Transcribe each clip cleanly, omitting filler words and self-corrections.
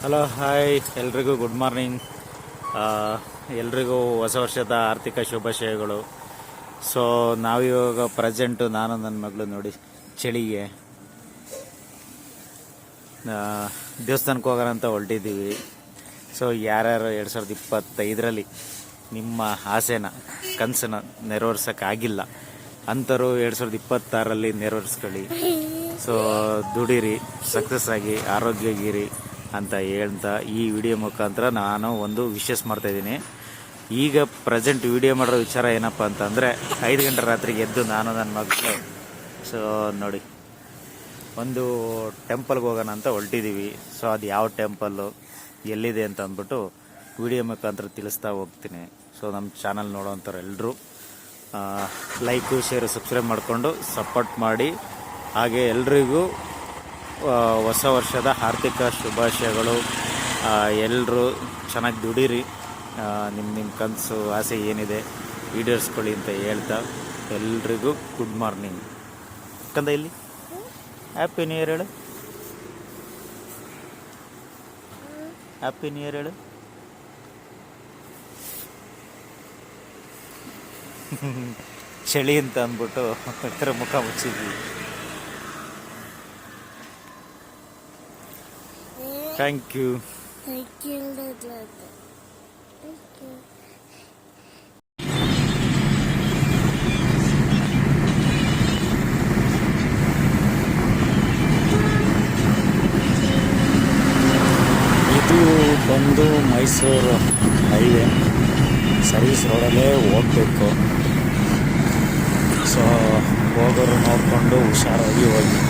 Hello hi ಎಲ್ರಿಗೂ good morning. ಎಲ್ರಿಗೂ ಹೊಸ ವರ್ಷದ ಆರ್ಥಿಕ ಶುಭಾಶಯಗಳು. ಸೊ ನಾವಿವಾಗ ಪ್ರೆಸೆಂಟು ನಾನು ನನ್ನ ಮಗಳು ನೋಡಿ ಚಳಿಗೆ ದೇವಸ್ಥಾನಕ್ಕೆ ಹೋಗೋಣ ಅಂತ ಹೊರಟಿದ್ದೀವಿ. ಸೊ ಯಾರ್ಯಾರು 2025ರಲ್ಲಿ ನಿಮ್ಮ ಆಸೆನ ಕನಸನ್ನ ನೆರವೇರ್ಸೋಕ್ಕಾಗಿಲ್ಲ ಅಂಥವ್ರು 2026ರಲ್ಲಿ ನೆರವೇರಿಸ್ಕೊಳ್ಳಿ. ಸೊ ದುಡೀರಿ, ಸಕ್ಸಸ್ ಆಗಿ ಆರೋಗ್ಯಗಿರಿ ಅಂತ ಹೇಳ್ತಾ ಈ ವಿಡಿಯೋ ಮುಖಾಂತರ ನಾನು ಒಂದು ವಿಶೇಷ ಮಾಡ್ತಾಯಿದ್ದೀನಿ. ಈಗ ಪ್ರೆಸೆಂಟ್ ವಿಡಿಯೋ ಮಾಡೋ ವಿಚಾರ ಏನಪ್ಪ ಅಂತಂದರೆ 5 ಗಂಟೆ ರಾತ್ರಿಗೆ ಎದ್ದು ನಾನು ನನ್ನ ಮಗಳು ಸೊ ನೋಡಿ ಒಂದು ಟೆಂಪಲ್ಗೆ ಹೋಗೋಣ ಅಂತ ಹೊರಟಿದ್ದೀವಿ. ಸೊ ಅದು ಯಾವ ಟೆಂಪಲ್ಲು ಎಲ್ಲಿದೆ ಅಂತ ಅಂದ್ಬಿಟ್ಟು ವಿಡಿಯೋ ಮುಖಾಂತರ ತಿಳಿಸ್ತಾ ಹೋಗ್ತೀನಿ. ಸೊ ನಮ್ಮ ಚಾನಲ್ ನೋಡೋವಂಥವ್ರು ಎಲ್ಲರೂ ಲೈಕು ಶೇರು ಸಬ್ಸ್ಕ್ರೈಬ್ ಮಾಡಿಕೊಂಡು ಸಪೋರ್ಟ್ ಮಾಡಿ. ಹಾಗೆ ಎಲ್ರಿಗೂ ಹೊಸ ವರ್ಷದ ಆರ್ಥಿಕ ಶುಭಾಶಯಗಳು. ಎಲ್ಲರೂ ಚೆನ್ನಾಗಿ ದುಡೀರಿ, ನಿಮ್ಮ ಕನಸು ಆಸೆ ಏನಿದೆ ಈಡೇರಿಸ್ಕೊಳ್ಳಿ ಅಂತ ಹೇಳ್ತಾ ಎಲ್ರಿಗೂ ಗುಡ್ ಮಾರ್ನಿಂಗ್. ಕಂದ ಇಲ್ಲಿ ಹ್ಯಾಪಿ ನ್ಯೂ ಇಯರ್ ಹೇಳು, ಹ್ಯಾಪಿ ನ್ಯೂ ಇಯರ್ ಹೇಳು. ಚಳಿ ಅಂತ ಅಂದ್ಬಿಟ್ಟು ಈ ಥರ ಮುಖ ಮುಚ್ಚಿದ್ವಿ. Thank you. ಇದು ಬಂದು ಮೈಸೂರು ಹೈವೇ ಸರ್ವಿಸ್ ರೋಡಲ್ಲೇ ಹೋಗಬೇಕು. ಸೊ ಹೋಗೋರು ನೋಡಿಕೊಂಡು ಹುಷಾರಾಗಿ ಹೋಗಿ.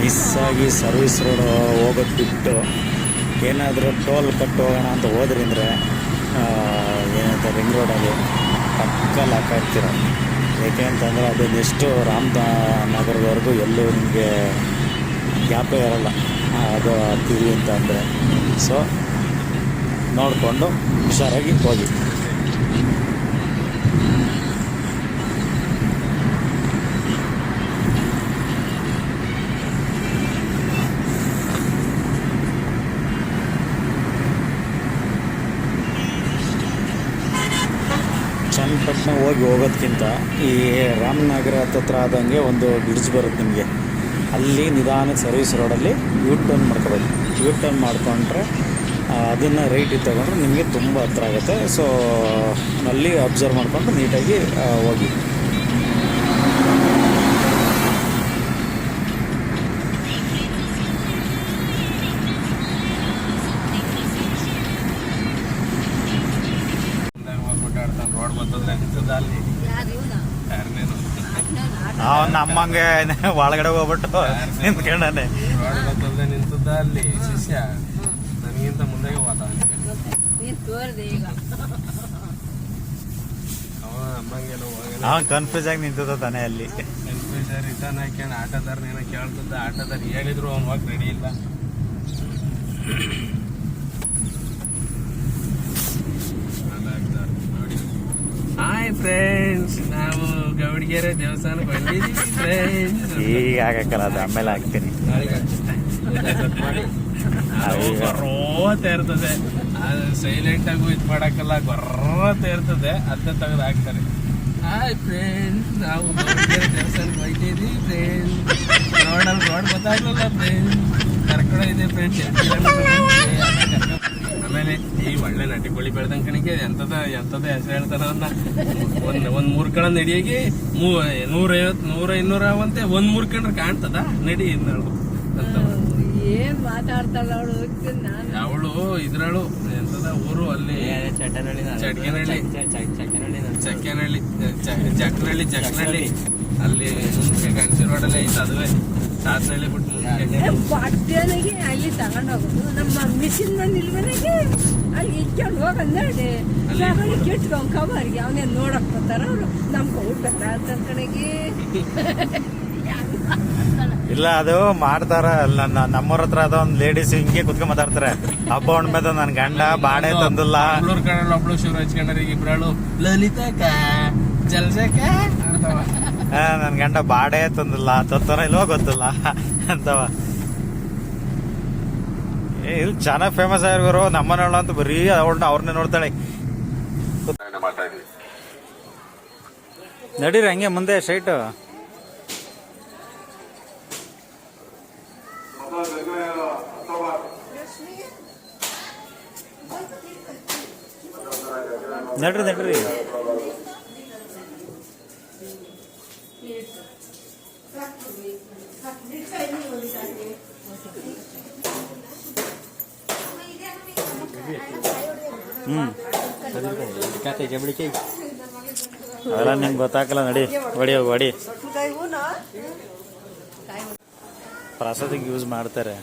ಮಿಸ್ಸಾಗಿ ಸರ್ವಿಸ್ ರೋಡ್ ಹೋಗೋದು ಬಿಟ್ಟು ಏನಾದರೂ ಟೋಲ್ ಕಟ್ಟು ಹೋಗೋಣ ಅಂತ ಹೋದ್ರಿಂದ್ರೆ ಏನಂತ ರಿಂಗ್ ರೋಡಲ್ಲಿ ಪಕ್ಕ ಲಾಕ್ ಆಗ್ತೀರ. ಏಕೆ ಅಂತಂದರೆ ಅದು ನೆಕ್ಸ್ಟು ರಾಮನಗರದವರೆಗೂ ಎಲ್ಲೂ ನಿಮಗೆ ಗ್ಯಾಪೇ ಇರೋಲ್ಲ ಅದು ಹತ್ತೀವಿ ಅಂತ ಅಂದರೆ. ಸೊ ನೋಡಿಕೊಂಡು ಹುಷಾರಾಗಿ ಹೋಗಿ. ಚನ್ನಪಟ್ಟಣ ಹೋಗೋದಕ್ಕಿಂತ ಈ ರಾಮನಗರ ಹತ್ತತ್ರ ಆದಂಗೆ ಒಂದು ಬ್ರಿಡ್ಜ್ ಬರುತ್ತೆ ನಿಮಗೆ. ಅಲ್ಲಿ ನಿಧಾನಕ್ಕೆ ಸರ್ವಿಸ್ ರೋಡಲ್ಲಿ ಯೂ ಟರ್ನ್ ಮಾಡ್ಕೋಬೇಕು. ಯೂ ಟರ್ನ್ ಮಾಡಿಕೊಂಡ್ರೆ ಅದನ್ನು ರೈಟಿಗೆ ತಗೊಂಡ್ರೆ ನಿಮಗೆ ತುಂಬ ಹತ್ರ ಆಗುತ್ತೆ. ಸೊ ಅಲ್ಲಿ ಅಬ್ಸರ್ವ್ ಮಾಡಿಕೊಂಡು ನೀಟಾಗಿ ಹೋಗಿ. ಅವನ ಅಮ್ಮಂಗೆ ಒಳಗಡೆ ಹೋಗ್ಬಿಟ್ಟು ನಿಂತ್ಕೊಂಡಾನೆ. ನಿಂತದ್ದ ಅಲ್ಲಿ ಶಿಷ್ಯ ನನಗಿಂತ ಮುಂದೆ ಹೋದ ಅವನ್ ಕನ್ಫ್ಯೂಸ್ ಆಗಿ ನಿಂತದ ತಾನೆ ಅಲ್ಲಿ. ಕನ್ಫ್ಯೂಸ್ ರಿಟರ್ನ್ ಹಾಕ್ಯಂಡು ಆಟೋದಾರ ಏನೋ ಕೇಳ್ತದ. ಆಟೋದಾರ ಹೇಳಿದ್ರು ಅವ್ನು ಹೋಗಿ ರೆಡಿ ಇಲ್ಲ. ಹಾಯ್ ಫ್ರೆಂಡ್ಸ್, ನಾವು ಗೌಡಿಗೆರೆ ದೇವಸ್ಥಾನಕ್ಕೆ ಬಂದಿದ್ದೀವಿ ಫ್ರೆಂಡ್ಸ್. ಈಗ ಆಗಕ್ಕಲ್ಲ, ಅದು ಆಮೇಲೆ ಹಾಕ್ತೀನಿ. ಗೊರ್ರತೆ ಇರ್ತದೆ, ಅದು ಸೈಲೆಂಟ್ ಆಗೂ ಇದು ಮಾಡಕ್ಕಲ್ಲ, ಗೊರ್ರತೆ ಇರ್ತದೆ. ಅದನ್ನ ತೆಗೆದು ಹಾಕ್ತಾರೆ. ಹಾಯ್ ಫ್ರೆಂಡ್ಸ್, ನಾವು ಗೌಡಿಗೆರೆ ದೇವಸ್ಥಾನಕ್ಕೆ ಹೋಗ್ತಿದ್ದೀವಿ ಫ್ರೆಂಡ್ಸ್. ರೋಡ್ ಗೊತ್ತಾಗ್ಲಲ್ಲ ಫ್ರೆಂಡ್ಸ್, ಕರ್ಕೊಂಡು ಇದೆ ಫ್ರೆಂಡ್ಸ್. ಆಮೇಲೆ ಈ ಒಳ್ಳೆ ನಟಿ ಕೋಳಿ ಬೆಳ್ದಂಗೆ ಕಣಿಕೆ ಎಂತದ ಹೆಸರು ಹೇಳ್ತಾರ. ಒಂದ್ 3 ಕಣ ನಡಿಯಾಗಿ 150 100 200 ಅವಂತೆ. 1 ಕಂಡ್ರೆ ಕಾಣ್ತದ ನಡಿ ಅಂತ ಏನ್ ಮಾತಾಡ್ತಾಳ ಅವಳು. ಇದ್ರಳು ಎಂತದ ಊರು ಅಲ್ಲಿ ಜಕ್ಕನಹಳ್ಳಿ ಅಲ್ಲಿ ಮುಂದೆ ಗಂಜಿ ರೋಡಲ್ಲೇ ಐತೆ. ಅದುವೇ ಸಾತ್ನಹಳ್ಳಿ ಬಿಟ್ಟು ಬಟ್ಟೆನಿಗೆ ಅಲ್ಲಿ ತಗೊಂಡೋಗೋದು. ನಮ್ಮ ಮಿಷಿನ್ ಬಂದು ನಿಲ್ವನಿಗೆ ಅಲ್ಲಿ ಇಟ್ಕೊಂಡು ಹೋಗಂದೇಳಿ ತಗೊಂಡು ಕಿಟ್ಕೊಂಡ್ ಕವರ್ಗೆ ಅವನೇ ನೋಡಕ್ ಬರ್ತಾರ ಅವ್ರು. ನಮ್ಗೆ ಊಟ ಅಂತ ಕಡೆಗೆ ಇಲ್ಲ ಅದು ಮಾಡ್ತಾರ ನಮ್ಮವ್ರ ಹತ್ರ ಅದೊಂದು ಲೇಡೀಸ್ ಹಿಂಗೆ ಕುತ್ಕೊಂಡ್ ಮಾತಾಡ್ತಾರೆ. ಹಬ್ಬ ಹುಣ್ಣಿಮೆದ ನನ್ ಗಂಡ ಬಾಡೆ ತಂದಿಲ್ಲ. ಮಂಗಳೂರು ಕಡೆ ಒಬ್ಳು ಶಿವರಾಜ್ ಕಣ್ಣರಿಗೆ ಇಬ್ರಾಳು ಲಲಿತಕ್ಕ ಜಲ್ಸಕ್ಕ ಆಡ್ತಾವ. ನನ್ ಗಂಡ ಬಾಡೆ ತಂದಿಲ್ಲ, ತತ್ತಾರ ಇಲ್ವೋ ಗೊತ್ತಿಲ್ಲ ಅಂತವ. ಇಲ್ಲಿ ಚೆನ್ನಾಗ್ ಫೇಮಸ್ ಆಗಿರೋರು ನಮ್ಮನೆಯೊಳ ಅಂತ ಬರೀ ಅವ್ರನ್ನೇ ನೋಡ್ತಾಳೆ. ನಡೀರಿ ಹಂಗೆ ಮುಂದೆ ಸ್ಟ್ರೈಟ್. ನಡ್ರಿ ನಡ್ರಿ. ಅವೆಲ್ಲ ನಿಮ್ಗೆ ಗೊತ್ತಾಗಲ್ಲ. ನಡಿ ಹೊಡಿ ಹೋಗಿ ಹೊಡಿ. ಪ್ರಸಾದಕ್ಕೆ ಯೂಸ್ ಮಾಡ್ತಾರೆ.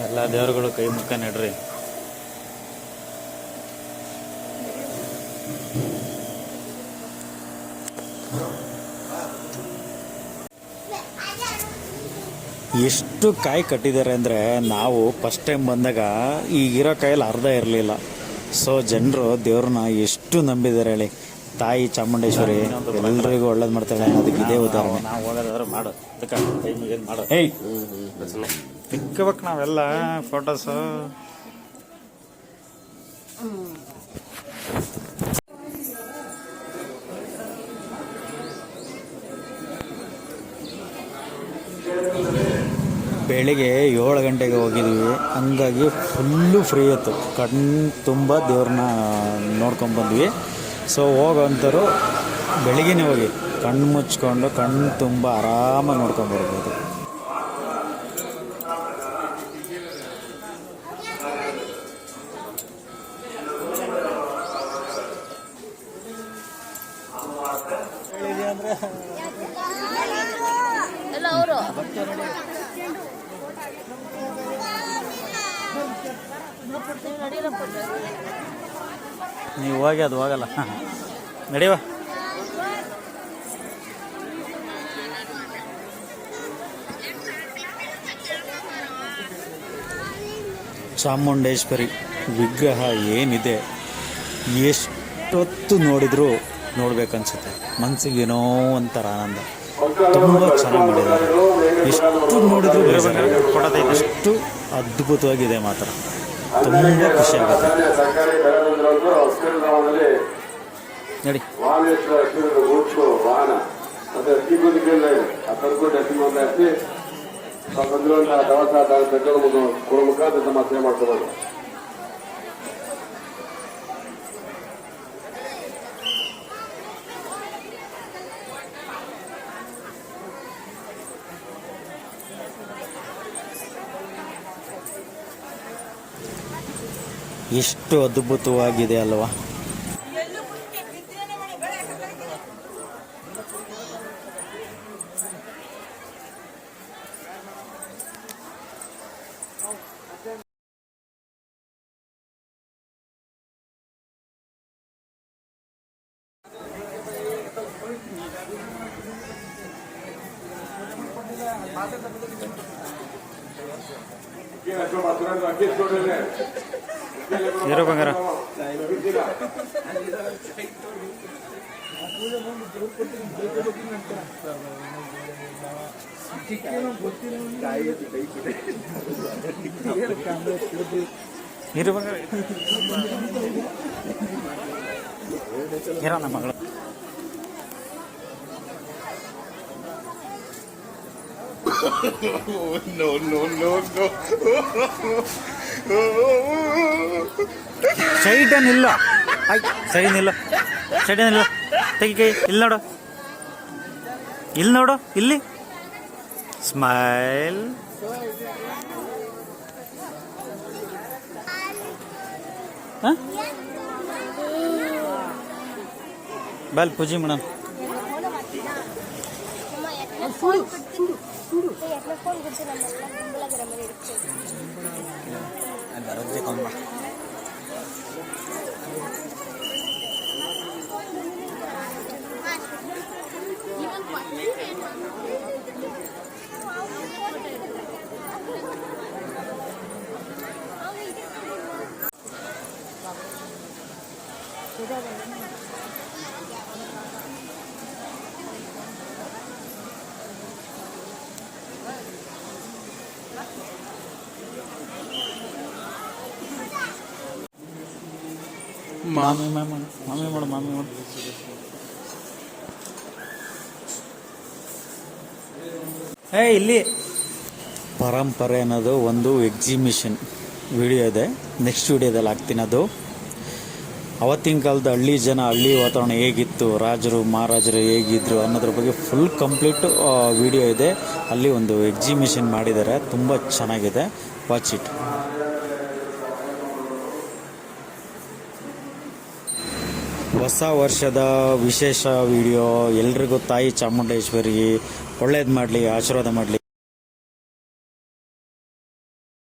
ಎಲ್ಲ ದೇವರುಗಳು ಕೈ ಮುಖ ನಡ್ರಿ. ಎಷ್ಟು ಕಾಯಿ ಕಟ್ಟಿದ್ದಾರೆ ಅಂದರೆ ನಾವು ಫಸ್ಟ್ ಟೈಮ್ ಬಂದಾಗ ಈಗಿರೋ ಕಾಯಲ್ಲಿ ಅರ್ಧ ಇರಲಿಲ್ಲ. ಸೊ ಜನರು ದೇವ್ರನ್ನ ಎಷ್ಟು ನಂಬಿದ್ದಾರೆ ಹೇಳಿ. ತಾಯಿ ಚಾಮುಂಡೇಶ್ವರಿ ಎಲ್ರಿಗೂ ಒಳ್ಳೇದು ಮಾಡ್ತಾಳೆ. ಅದಕ್ಕೆ ಇದೇ ಉದಾಹರಣೆ. ನಾವು ಹೋಗೋದಾದ್ರೆ ಮಾಡು ಮಾಡು. ಏಯ್ ತಿಕ್ಕಬೇಕು ನಾವೆಲ್ಲ ಫೋಟೋಸು. ಬೆಳಿಗ್ಗೆ 7 ಗಂಟೆಗೆ ಹೋಗಿದ್ವಿ. ಹಂಗಾಗಿ ಫುಲ್ಲು ಫ್ರೀ ಇತ್ತು. ಕಣ್ಣು ತುಂಬ ದೇವ್ರನ್ನ ನೋಡ್ಕೊಂಡ್ಬಂದ್ವಿ. ಸೊ ಹೋಗೋಂಥವ್ರು ಬೆಳಿಗ್ಗೆನೇ ಹೋಗಿ ಕಣ್ಣು ಮುಚ್ಕೊಂಡು ಕಣ್ಣು ತುಂಬ ಆರಾಮಾಗಿ ನೋಡ್ಕೊಂಬರ್ಬೋದು. ನೀವು ಹೋಗಿ ಅದು ಹೋಗಲ್ಲ. ನಡೆಯುವ. ಚಾಮುಂಡೇಶ್ವರಿ ವಿಗ್ರಹ ಏನಿದೆ ಎಷ್ಟೊತ್ತು ನೋಡಿದ್ರು ನೋಡ್ಬೇಕನ್ಸುತ್ತೆ. ಮನಸ್ಸಿಗೇನೋ ಒಂಥರ ಆನಂದ. ತುಂಬ ಚೆನ್ನಾಗಿ ಮಾಡಿದ್ದಾರೆ. ಎಷ್ಟು ನೋಡಿದ್ರು ಅಷ್ಟು ಅದ್ಭುತವಾಗಿದೆ ಮಾತ್ರ. ತುಂಬ ಖುಷಿ ಆಗುತ್ತೆ. ನೋಡಿ ಮಾಡ್ಕೋಬೋದು. ಎಷ್ಟು ಅದ್ಭುತವಾಗಿದೆ ಅಲ್ವಾ. ಇರೋ ಬಂಗಾರ. ಇರೋ ಬಂಗಾರ. ಇರೋ ನಮ್ಮ ಮಗಳು. No, no, no, no. Side ಏನಿಲ್ಲ. ಸೈಡ್ ಇಲ್ಲ. ಸೈಡ್ ಏನಿಲ್ಲ. ತೆಗಿ ಕೈ. ಇಲ್ಲಿ ನೋಡು. ಇಲ್ಲಿ ನೋಡು. ಇಲ್ಲಿ ಸ್ಮೈಲ್. ಬಾಲ್ ಪೂಜೆ ಮಾಡೋಣ. ಫೋನ್ ಮಾಮಿ ಮಾಡು. ಇಲ್ಲಿ ಪರಂಪರೆ ಅನ್ನೋದು ಒಂದು ಎಕ್ಸಿಬಿಷನ್ ವಿಡಿಯೋ ಇದೆ, ನೆಕ್ಸ್ಟ್ ವಿಡಿಯೋದಲ್ಲಿ ಹಾಕ್ತೀನಿ. ಅದು ಅವತ್ತಿನ ಕಾಲದ ಹಳ್ಳಿ ಜನ, ಹಳ್ಳಿ ವಾತಾವರಣ ಹೇಗಿತ್ತು, ರಾಜರು ಮಹಾರಾಜರು ಹೇಗಿದ್ರು ಅನ್ನೋದ್ರ ಬಗ್ಗೆ ಫುಲ್ ಕಂಪ್ಲೀಟ್ ವಿಡಿಯೋ ಇದೆ. ಅಲ್ಲಿ ಒಂದು ಎಕ್ಸಿಬಿಷನ್ ಮಾಡಿದ್ದಾರೆ, ತುಂಬ ಚೆನ್ನಾಗಿದೆ, ವಾಚ್ ಇಟ್. ಹೊಸ ವರ್ಷದ ವಿಶೇಷ ವಿಡಿಯೋ. ಎಲ್ರಿಗೂ ತಾಯಿ ಚಾಮುಂಡೇಶ್ವರಿ ಒಳ್ಳೇದು ಮಾಡಲಿ, ಆಶೀರ್ವಾದ ಮಾಡಲಿ.